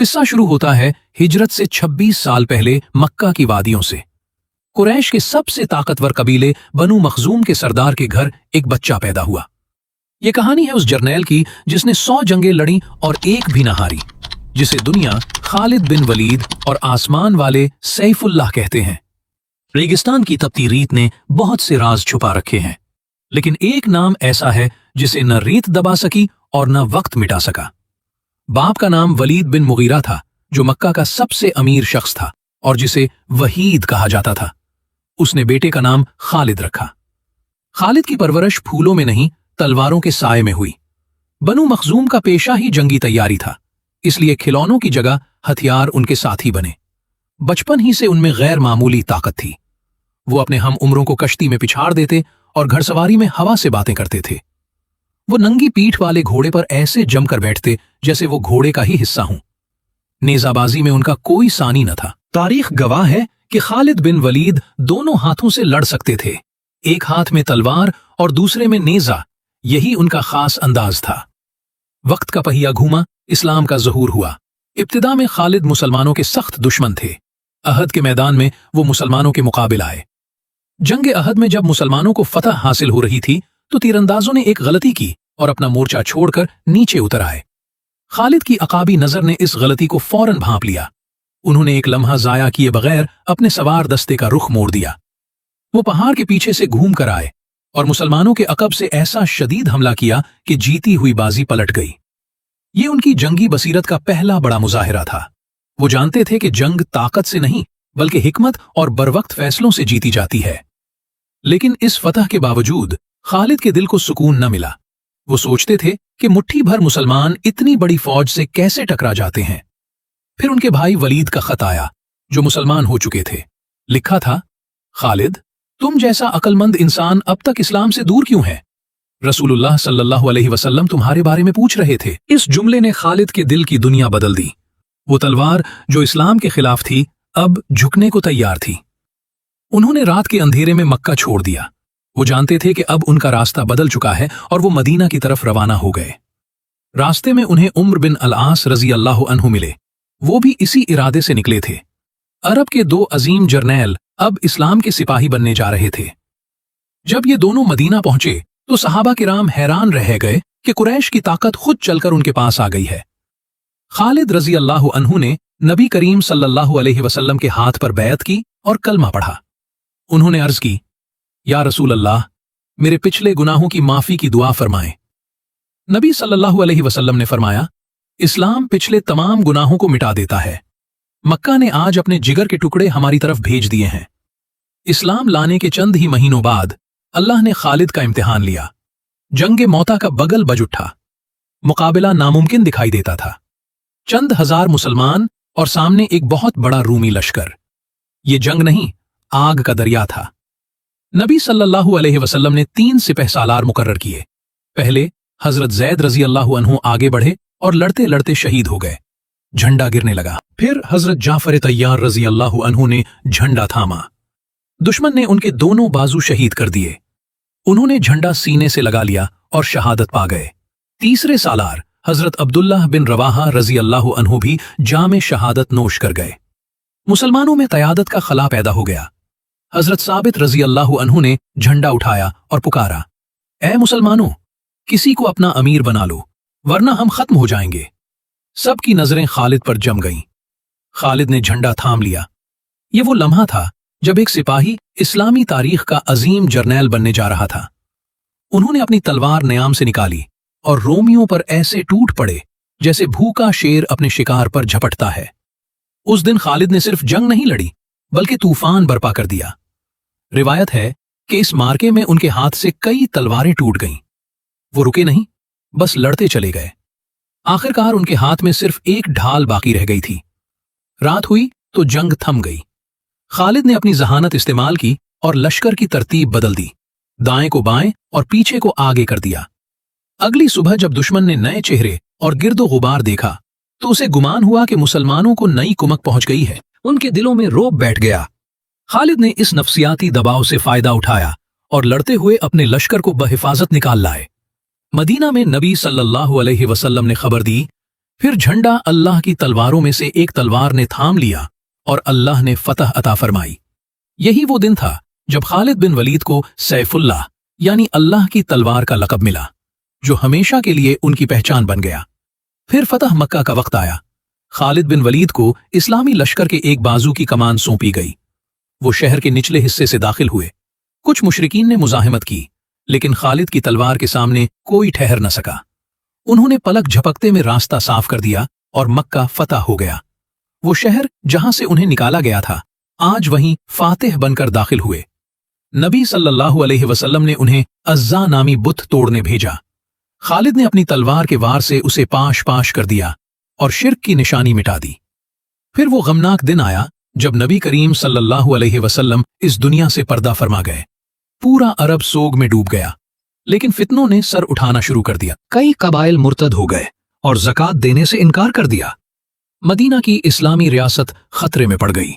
किस्सा शुरू होता है हिजरत से 26 साल पहले मक्का की वादियों से। कुरैश के सबसे ताकतवर कबीले बनु मखजूम के सरदार के घर एक बच्चा पैदा हुआ। ये कहानी है उस जर्नैल की जिसने 100 जंगें लड़ी और एक भी न हारी, जिसे दुनिया खालिद बिन वलीद और आसमान वाले सैफुल्लाह कहते हैं। रेगिस्तान की तपती रीत ने बहुत से राज छुपा रखे हैं, लेकिन एक नाम ऐसा है जिसे न रीत दबा सकी और न वक्त मिटा सका। बाप का नाम वलीद बिन मुगीरा था, जो मक्का का सबसे अमीर शख्स था और जिसे वहीद कहा जाता था। उसने बेटे का नाम खालिद रखा। खालिद की परवरिश फूलों में नहीं, तलवारों के साए में हुई। बनु मखजूम का पेशा ही जंगी तैयारी था, इसलिए खिलौनों की जगह हथियार उनके साथी बने। बचपन ही से उनमें गैर मामूली ताकत थी। वो अपने हम उम्रों को कश्ती में पिछाड़ देते और घड़सवारी में हवा से बातें करते थे। वो नंगी पीठ वाले घोड़े पर ऐसे जमकर बैठते जैसे वो घोड़े का ही हिस्सा हों। नेजाबाजी में उनका कोई सानी न था। तारीख गवाह है कि खालिद बिन वलीद दोनों हाथों से लड़ सकते थे, एक हाथ में तलवार और दूसरे में नेजा। यही उनका खास अंदाज था। वक्त का पहिया घूमा, इस्लाम का ज़हूर हुआ। इब्तिदा में खालिद मुसलमानों के सख्त दुश्मन थे। अहद के मैदान में वो मुसलमानों के मुकाबिल आए। जंग अहद में जब मुसलमानों को फतह हासिल हो रही थी तो तीरंदाजों ने एक गलती की और अपना मोर्चा छोड़कर नीचे उतर आए। खालिद की अकाबी नजर ने इस गलती को फौरन भांप लिया। उन्होंने एक लम्हा जाया किए बगैर अपने सवार दस्ते का रुख मोड़ दिया। वो पहाड़ के पीछे से घूम कर आए और मुसलमानों के अकब से ऐसा शदीद हमला किया कि जीती हुई बाजी पलट गई। ये उनकी जंगी बसीरत का पहला बड़ा मुजाहिरा था। वो जानते थे कि जंग ताकत से नहीं बल्कि हिकमत और बरवक्त फैसलों से जीती जाती है। लेकिन इस फतह के बावजूद खालिद के दिल को सुकून न मिला। वो सोचते थे कि मुट्ठी भर मुसलमान इतनी बड़ी फौज से कैसे टकरा जाते हैं। फिर उनके भाई वलीद का खत आया, जो मुसलमान हो चुके थे। लिखा था, खालिद, तुम जैसा अक्लमंद इंसान अब तक इस्लाम से दूर क्यों है? रसूलुल्लाह सल्लल्लाहु अलैहि वसल्लम तुम्हारे बारे में पूछ रहे थे। इस जुमले ने खालिद के दिल की दुनिया बदल दी। वो तलवार जो इस्लाम के खिलाफ थी अब झुकने को तैयार थी। उन्होंने रात के अंधेरे में मक्का छोड़ दिया। वो जानते थे कि अब उनका रास्ता बदल चुका है और वो मदीना की तरफ रवाना हो गए। रास्ते में उन्हें उम्र बिन अल-आस रजी अल्लाह अन्हु मिले। वो भी इसी इरादे से निकले थे। अरब के दो अजीम जर्नैल अब इस्लाम के सिपाही बनने जा रहे थे। जब ये दोनों मदीना पहुंचे तो सहाबा किराम हैरान रह गए कि कुरैश की ताकत खुद चलकर उनके पास आ गई है। खालिद रजी अल्लाह अन्हु ने नबी करीम सल्लल्लाहु अलैहि वसल्लम के हाथ पर बैत की और कलमा पढ़ा। उन्होंने अर्ज की, या रसूल अल्लाह, मेरे पिछले गुनाहों की माफी की दुआ फरमाएं। नबी सल्लल्लाहु अलैहि वसल्लम ने फरमाया, इस्लाम पिछले तमाम गुनाहों को मिटा देता है। मक्का ने आज अपने जिगर के टुकड़े हमारी तरफ भेज दिए हैं। इस्लाम लाने के चंद ही महीनों बाद अल्लाह ने खालिद का इम्तिहान लिया। जंगे मौता का बगल बज उठा। मुकाबला नामुमकिन दिखाई देता था। चंद हजार मुसलमान और सामने एक बहुत बड़ा रूमी लश्कर। ये जंग नहीं, आग का दरिया था। नबी सल्लल्लाहु अलैहि वसल्लम ने 3 सिपहसालार मुकर्रर किए। पहले हजरत जैद रजी अल्लाह अन्हु आगे बढ़े और लड़ते लड़ते शहीद हो गए। झंडा गिरने लगा। फिर हजरत जाफर तैयार रजी अल्लाह अन्हु ने झंडा थामा। दुश्मन ने उनके दोनों बाजू शहीद कर दिए। उन्होंने झंडा सीने से लगा लिया और शहादत पा गए। तीसरे सालार हजरत अब्दुल्लाह बिन रवाहा रजी अल्लाह अन्हु भी जामे शहादत नोश कर गए। मुसलमानों में क़यादत का खला पैदा हो गया। हजरत साबित रजी अल्लाह अन्हु ने झंडा उठाया और पुकारा, ऐ मुसलमानों, किसी को अपना अमीर बना लो वरना हम खत्म हो जाएंगे। सबकी नजरें खालिद पर जम गईं। खालिद ने झंडा थाम लिया। ये वो लम्हा था जब एक सिपाही इस्लामी तारीख का अजीम जर्नैल बनने जा रहा था। उन्होंने अपनी तलवार न्याम से निकाली और रोमियों पर ऐसे टूट पड़े जैसे भूखा शेर अपने शिकार पर झपटता है। उस दिन खालिद ने सिर्फ जंग नहीं लड़ी बल्कि तूफान बर्पा कर दिया। रिवायत है कि इस मार्के में उनके हाथ से कई तलवारें टूट गईं। वो रुके नहीं, बस लड़ते चले गए। आखिरकार उनके हाथ में सिर्फ एक ढाल बाकी रह गई थी। रात हुई तो जंग थम गई। खालिद ने अपनी जहानत इस्तेमाल की और लश्कर की तरतीब बदल दी। दाएं को बाएं और पीछे को आगे कर दिया। अगली सुबह जब दुश्मन ने नए चेहरे और गिरदो गुबार देखा तो उसे गुमान हुआ कि मुसलमानों को नई कुमक पहुंच गई है। उनके दिलों में रौब बैठ गया। खालिद ने इस नफ्सियाती दबाव से फायदा उठाया और लड़ते हुए अपने लश्कर को बहिफाजत निकाल लाए। मदीना में नबी सल्लल्लाहु अलैहि वसल्लम ने खबर दी, फिर झंडा अल्लाह की तलवारों में से एक तलवार ने थाम लिया और अल्लाह ने फतह अता फरमाई। यही वो दिन था जब खालिद बिन वलीद को सैफुल्लाह यानी अल्लाह की तलवार का लक़ब मिला, जो हमेशा के लिए उनकी पहचान बन गया। फिर फतह मक्का का वक्त आया। खालिद बिन वलीद को इस्लामी लश्कर के एक बाजू की कमान सौंपी गई। वो शहर के निचले हिस्से से दाखिल हुए। कुछ मुशरिकीन ने मुजाहिमत की, लेकिन खालिद की तलवार के सामने कोई ठहर न सका। उन्होंने पलक झपकते में रास्ता साफ कर दिया और मक्का फतह हो गया। वो शहर जहां से उन्हें निकाला गया था, आज वहीं फातिह बनकर दाखिल हुए। नबी सल्लल्लाहु अलैहि वसल्लम ने उन्हें अज़्ज़ा नामी बुत तोड़ने भेजा। खालिद ने अपनी तलवार के वार से उसे पाश पाश कर दिया और शिर्क की निशानी मिटा दी। फिर वो गमनाक दिन आया जब नबी करीम सल्लल्लाहु अलैहि वसल्लम इस दुनिया से पर्दा फरमा गए। पूरा अरब सोग में डूब गया, लेकिन फितनों ने सर उठाना शुरू कर दिया। कई कबाइल मुर्तद हो गए और ज़कात देने से इनकार कर दिया। मदीना की इस्लामी रियासत खतरे में पड़ गई।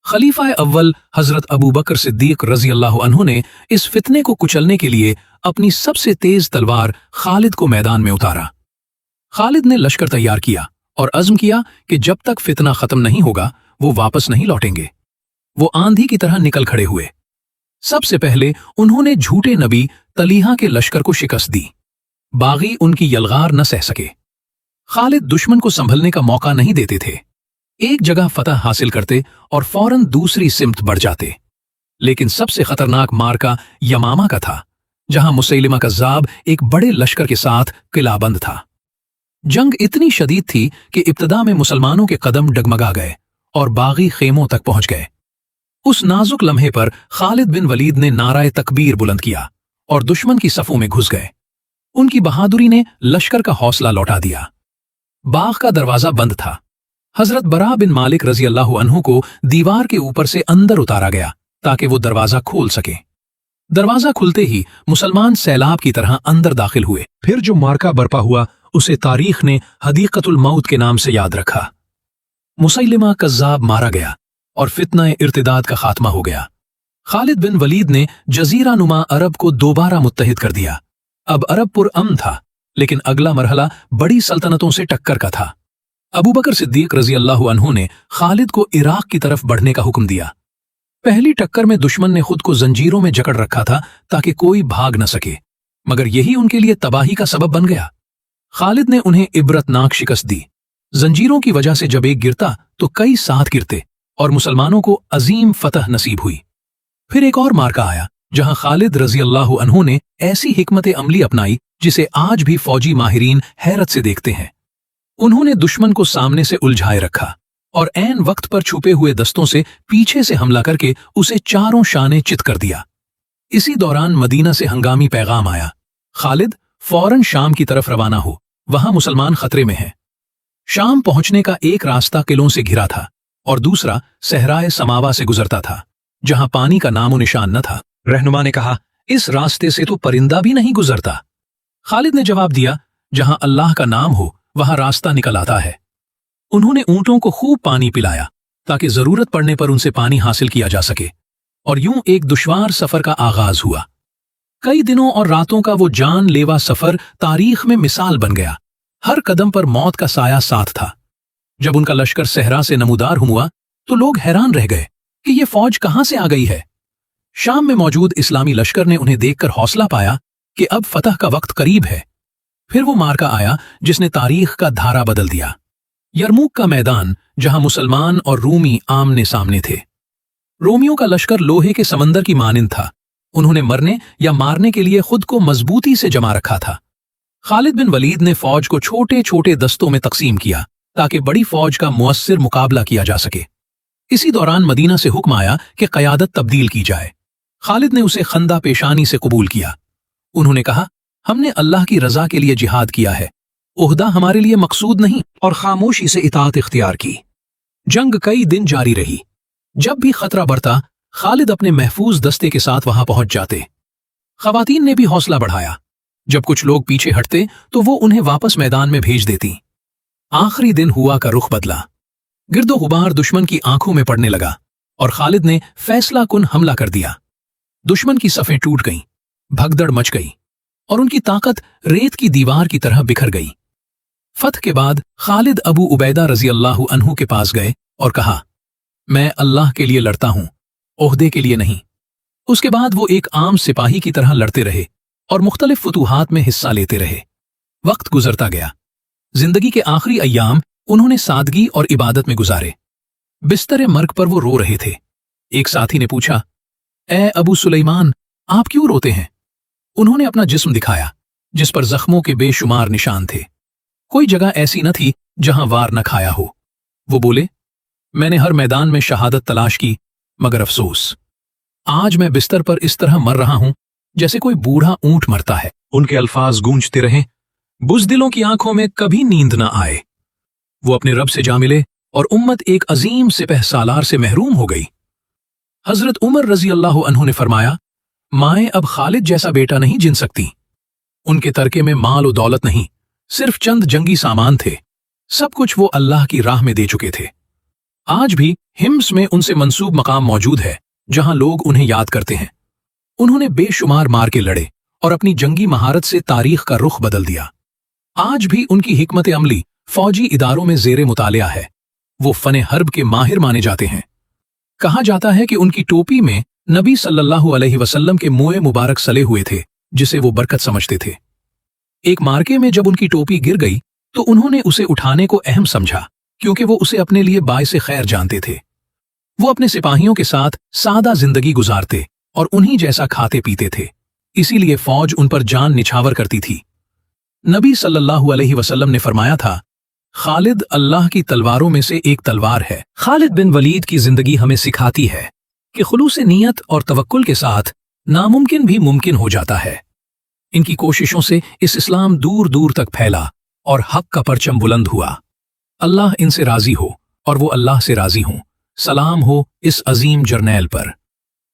खलीफा अव्वल हजरत अबू बकर सिद्दीक रजी अल्लाह अन्हु ने इस फितने को कुचलने के लिए अपनी सबसे तेज तलवार खालिद को मैदान में उतारा। खालिद ने लश्कर तैयार किया और अज़्म किया कि जब तक फितना खत्म नहीं होगा वो वापस नहीं लौटेंगे। वो आंधी की तरह निकल खड़े हुए। सबसे पहले उन्होंने झूठे नबी तलीहा के लश्कर को शिकस्त दी। बागी उनकी यलगार न सह सके। खालिद दुश्मन को संभलने का मौका नहीं देते थे। एक जगह फतह हासिल करते और फौरन दूसरी सिमत बढ़ जाते। लेकिन सबसे खतरनाक मार्का यमामा का था, जहां मुसैलिमा कज़्ज़ाब एक बड़े लश्कर के साथ किलाबंद था। जंग इतनी शदीद थी कि इब्तदा में मुसलमानों के कदम डगमगा गए और बागी खेमों तक पहुंच गए। उस नाजुक लम्हे पर खालिद बिन वलीद ने नाराए तकबीर बुलंद किया और दुश्मन की सफों में घुस गए। उनकी बहादुरी ने लश्कर का हौसला लौटा दिया। बाग का दरवाजा बंद था। हजरत बरा बिन मालिक रजी अल्लाह अन्हु को दीवार के ऊपर से अंदर उतारा गया ताकि वो दरवाजा खोल सके। दरवाजा खुलते ही मुसलमान सैलाब की तरह अंदर दाखिल हुए। फिर जो मार्का बरपा हुआ उसे तारीख ने हदीकतुल मौत के नाम से याद रखा। मुसैलिमा कज़्ज़ाब मारा गया और फितना इर्तिदाद का खात्मा हो गया। खालिद बिन वलीद ने जजीरा नुमा अरब को दोबारा मुत्तहिद कर दिया। अब अरब पुरअमन था, लेकिन अगला मरहला बड़ी सल्तनतों से टक्कर का था। अबू बकर सिद्दीक रजी अल्लाह अन्हु ने खालिद को इराक की तरफ बढ़ने का हुक्म दिया। पहली टक्कर में दुश्मन ने खुद को जंजीरों में जकड़ रखा था ताकि कोई भाग न सके, मगर यही उनके लिए तबाही का सबब बन गया। खालिद ने उन्हें इबरतनाक शिकस्त दी। जंजीरों की वजह से जब एक गिरता तो कई साथ गिरते और मुसलमानों को अजीम फतह नसीब हुई। फिर एक और मार्का आया जहां खालिद रजी अल्लाह अन्हु ने ऐसी हिकमत अमली अपनाई जिसे आज भी फौजी माहिरीन हैरत से देखते हैं। उन्होंने दुश्मन को सामने से उलझाए रखा और ऐन वक्त पर छुपे हुए दस्तों से पीछे से हमला करके उसे चारों शाने चित कर दिया। इसी दौरान मदीना से हंगामी पैगाम आया, खालिद फौरन शाम की तरफ रवाना हो, वहां मुसलमान खतरे में हैं। शाम पहुंचने का एक रास्ता किलों से घिरा था और दूसरा सहराए समावा से गुजरता था, जहां पानी का नामो निशान न था। रहनुमा ने कहा, इस रास्ते से तो परिंदा भी नहीं गुजरता। खालिद ने जवाब दिया, जहां अल्लाह का नाम हो वहां रास्ता निकल आता है। उन्होंने ऊंटों को खूब पानी पिलाया ताकि जरूरत पड़ने पर उनसे पानी हासिल किया जा सके, और यूं एक दुश्वार सफर का आगाज हुआ। कई दिनों और रातों का वो जानलेवा सफर तारीख में मिसाल बन गया। हर कदम पर मौत का साया साथ था। जब उनका लश्कर सहरा से नमूदार हुआ तो लोग हैरान रह गए कि ये फौज कहां से आ गई है। शाम में मौजूद इस्लामी लश्कर ने उन्हें देखकर हौसला पाया कि अब फतह का वक्त करीब है। फिर वो मार्का आया जिसने तारीख का धारा बदल दिया। यरमुक का मैदान, जहां मुसलमान और रूमी आमने सामने थे। रोमियों का लश्कर लोहे के समंदर की मानिंद था। उन्होंने मरने या मारने के लिए खुद को मजबूती से जमा रखा था। खालिद बिन वलीद ने फौज को छोटे छोटे दस्तों में तकसीम किया ताकि बड़ी फौज का मुअस्सिर मुकाबला किया जा सके। इसी दौरान मदीना से हुक्म आया कि क़यादत तब्दील की जाए। खालिद ने उसे खंदा पेशानी से कबूल किया। उन्होंने कहा, हमने अल्लाह की रजा के लिए जिहाद किया है, ओहदा हमारे लिए मकसूद नहीं, और खामोशी से इताअत इख्तियार की। जंग कई दिन जारी रही। जब भी खतरा बढ़ता, खालिद अपने महफूज दस्ते के साथ वहां पहुंच जाते। खवातीन ने भी हौसला बढ़ाया। जब कुछ लोग पीछे हटते तो वो उन्हें वापस मैदान में भेज देती। आखिरी दिन हुआ का रुख बदला। गिरदो गुबार दुश्मन की आंखों में पड़ने लगा और खालिद ने फैसला कुन हमला कर दिया। दुश्मन की सफ़ें टूट गईं, भगदड़ मच गई और उनकी ताकत रेत की दीवार की तरह बिखर गई। फतह के बाद खालिद अबू उबैदा रजी अल्लाह अन्हु के पास गए और कहा, मैं अल्लाह के लिए लड़ता हूं, ओहदे के लिए नहीं। उसके बाद वो एक आम सिपाही की तरह लड़ते रहे और मुख्तलिफ फुतूहात में हिस्सा लेते रहे। वक्त गुजरता गया। जिंदगी के आखिरी अय्याम उन्होंने सादगी और इबादत में गुजारे। बिस्तर मर्ग पर वो रो रहे थे। एक साथी ने पूछा, ए अबू सुलेमान, आप क्यों रोते हैं? उन्होंने अपना जिस्म दिखाया जिस पर जख्मों के बेशुमार निशान थे। कोई जगह ऐसी न थी जहां वार न खाया हो। वो बोले, मैंने हर मैदान में शहादत तलाश की, मगर अफसोस, आज मैं बिस्तर पर इस तरह मर रहा हूं जैसे कोई बूढ़ा ऊंट मरता है। उनके अल्फाज गूंजते रहे, बुज़दिलों की आंखों में कभी नींद न आए। वो अपने रब से जा मिले और उम्मत एक अजीम सिपह सालार से महरूम हो गई। हजरत उमर रजी अल्लाह अन्हु ने फरमाया, माएं अब खालिद जैसा बेटा नहीं जिन सकती। उनके तरके में माल और दौलत नहीं, सिर्फ चंद जंगी सामान थे। सब कुछ वो अल्लाह की राह में दे चुके थे। आज भी हिम्स में उनसे मंसूब मकाम मौजूद है जहां लोग उन्हें याद करते हैं। उन्होंने बेशुमार मार के लड़े और अपनी जंगी महारत से तारीख का रुख बदल दिया। आज भी उनकी हिकमत अमली फौजी इदारों में जेरे मुतालिया है। वो फने हर्ब के माहिर माने जाते हैं। कहा जाता है कि उनकी टोपी में नबी सल्लल्लाहु अलैहि वसल्लम के मुए मुबारक सले हुए थे, जिसे वो बरकत समझते थे। एक मार्के में जब उनकी टोपी गिर गई तो उन्होंने उसे उठाने को अहम समझा, क्योंकि वो उसे अपने लिए बाइसे खैर जानते थे। वो अपने सिपाहियों के साथ सादा जिंदगी गुजारते और उन्हीं जैसा खाते पीते थे, इसीलिए फौज उन पर जान निछावर करती थी। नबी सल्लल्लाहु अलैहि वसल्लम ने फरमाया था, खालिद अल्लाह की तलवारों में से एक तलवार है। खालिद बिन वलीद की जिंदगी हमें सिखाती है कि खुलूस नियत और तवक्कुल के साथ नामुमकिन भी मुमकिन हो जाता है। इनकी कोशिशों से इस इस्लाम दूर दूर तक फैला और हक का परचम बुलंद हुआ। अल्लाह इनसे राजी हो और वो अल्लाह से राजी हों। सलाम हो इस अजीम जर्नैल पर।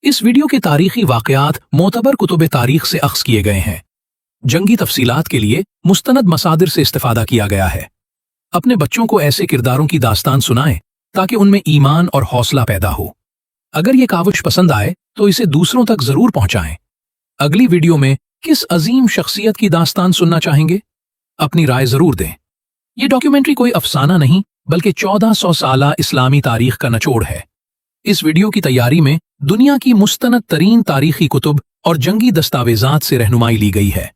इस वीडियो के तारीखी वाकयात मोतबर कुतुब तारीख से अख्ज़ किए गए हैं। जंगी तफसीलात के लिए मुस्तनद मसादिर से इस्तेफादा किया गया है। अपने बच्चों को ऐसे किरदारों की दास्तान सुनाएं ताकि उनमें ईमान और हौसला पैदा हो। अगर ये काविश पसंद आए तो इसे दूसरों तक जरूर पहुंचाएं। अगली वीडियो में किस अजीम शख्सियत की दास्तान सुनना चाहेंगे? अपनी राय जरूर दें। ये डॉक्यूमेंट्री कोई अफसाना नहीं बल्कि 1400 साला इस्लामी तारीख का निचोड़ है। इस वीडियो की तैयारी में दुनिया की मुस्तनद तरीन तारीखी कुतुब और जंगी दस्तावेजात से रहनुमाई ली गई है।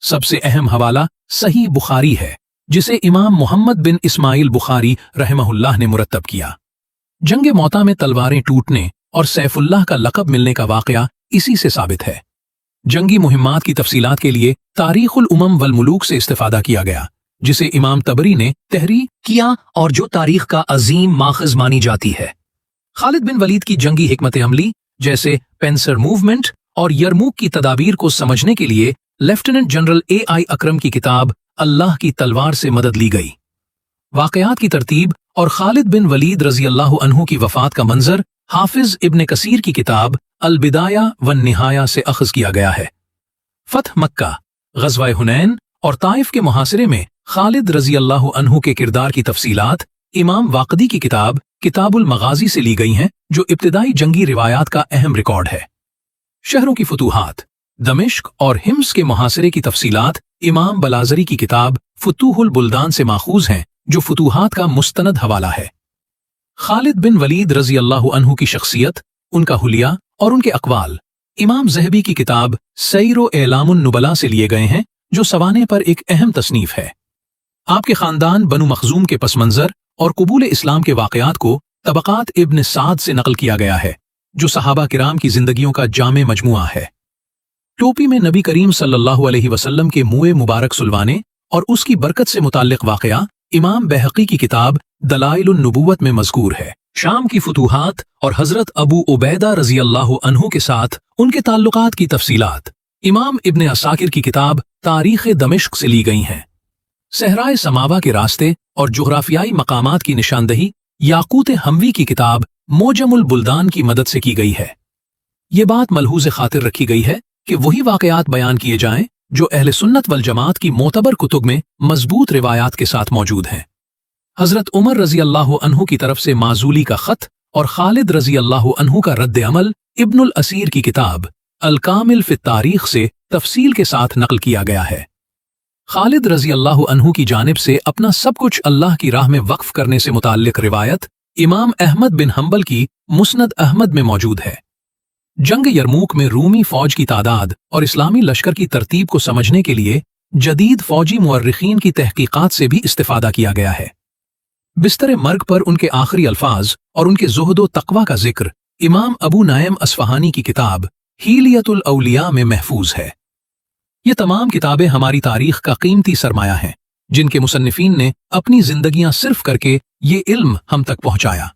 सबसे अहम हवाला सही बुखारी है, जिसे इमाम मोहम्मद बिन इस्माइल बुखारी रहमहुल्लाह ने मुरत्तब किया। जंगे मौता में तलवारें टूटने और सैफुल्लाह का लक़ब मिलने का वाक़या इसी से साबित है। जंगी मुहिम्मात की तफसीलात के लिए तारीखुल उमम वल मुलूक से इस्तेफादा किया गया, जिसे इमाम तबरी ने तहरीर किया और जो तारीख का अजीम माखज़ मानी जाती है। खालिद बिन वलीद की जंगी हिकमत अमली जैसे पेंसर मूवमेंट और यरमूक की तदाबीर को समझने के लिए लेफ्टिनेंट जनरल A.I. अकरम की किताब अल्लाह की तलवार से मदद ली गई। वाकयात की तरतीब और खालिद बिन वलीद रजी अल्लाह अन्हु की वफात का मंजर हाफिज इब्न कसीर की किताब अल बिदाया वन निहाया से अख्ज़ किया गया है। फतह मक्का, ग़ज़वा हुनैन और ताइफ के मुहासिरे में खालिद रजी अल्लाह अन्हु के किरदार की तफसीलात इमाम वाक़दी की किताब किताबुल मगाज़ी से ली गई हैं, जो इब्तिदाई जंगी रिवायात का अहम रिकॉर्ड है। शहरों की फतूहात, दमिश्क और हिम्स के मुहासिरे की तफसीलात इमाम बलाज़री की किताब फुतूहुल बुल्दान से माखूज हैं, जो फतूहात का मुस्तनद हवाला है। खालिद बिन वलीद रजी अल्लाह अन्हु की शख्सियत, उनका हुलिया और उनके अक़वाल इमाम ज़हबी की किताब सैरो एलामुन नुबला से लिए गए हैं, जो सवाने पर एक अहम तसनीफ है। आपके खानदान बनु मखजूम के पस मंजर और कबूल इस्लाम के वाक़यात को तबक़ात इब्न साद से नकल किया गया है, जो सहाबा किराम की जिंदगियों का जामे मजमुआ है। टोपी में नबी करीम सल्लल्लाहु अलैहि वसल्लम के मुए मुबारक सुलवाने और उसकी बरकत से मुताल्लिक़ वाक़या इमाम बैहक़ी की किताब दलाइलुन नबुव्वत में मज़कूर है। शाम की फतूहात और हज़रत अबू उबैदा रज़ी अल्लाह अन्हु के साथ उनके ताल्लुकात की तफसीलात इमाम इब्न असाकिर की किताब तारीख़ दमिश्क से ली गई हैं। सहराए समावा के रास्ते और जुग़राफियाई मकामात की निशानदही याकूत हमवी की किताब मोजमुल बुल्दान की मदद से की गई है। ये बात मलहूज़ खातिर रखी गई है कि वही वाक़यात बयान किए जाएं जो अहले सुन्नत वल जमात की मोतबर कुतुब में मजबूत रिवायात के साथ मौजूद हैं। हज़रत उमर रज़ी अल्लाह अन्हु की तरफ से माजूली का ख़त और खालिद रज़ी अल्लाह अन्हु का रद्द अमल इब्नुल असीर की किताब अल कामिल फ़ी तारीख़ से तफसील के साथ नकल किया गया है। खालिद रजी अल्लाह अन्हु की जानिब से अपना सब कुछ अल्लाह की राह में वक्फ करने से मुताल्लिक रिवायत इमाम अहमद बिन हंबल की मुस्नद अहमद में मौजूद है। जंग यरमूक में रूमी फौज की तादाद और इस्लामी लश्कर की तरतीब को समझने के लिए जदीद फौजी मुअर्रिखीन की तहकीकात से भी इस्तिफादा किया गया है। बिस्तर मर्ग पर उनके आखिरी अल्फाज और उनके ज़ुहद व तक़वा का जिक्र इमाम अबू नाइम अस्फ़हानी की किताब हीलियतुल औलिया में महफूज है। ये तमाम किताबें हमारी तारीख का कीमती सरमाया हैं, जिनके मुसन्निफीन ने अपनी जिंदगियां सिर्फ करके ये इल्म हम तक पहुंचाया।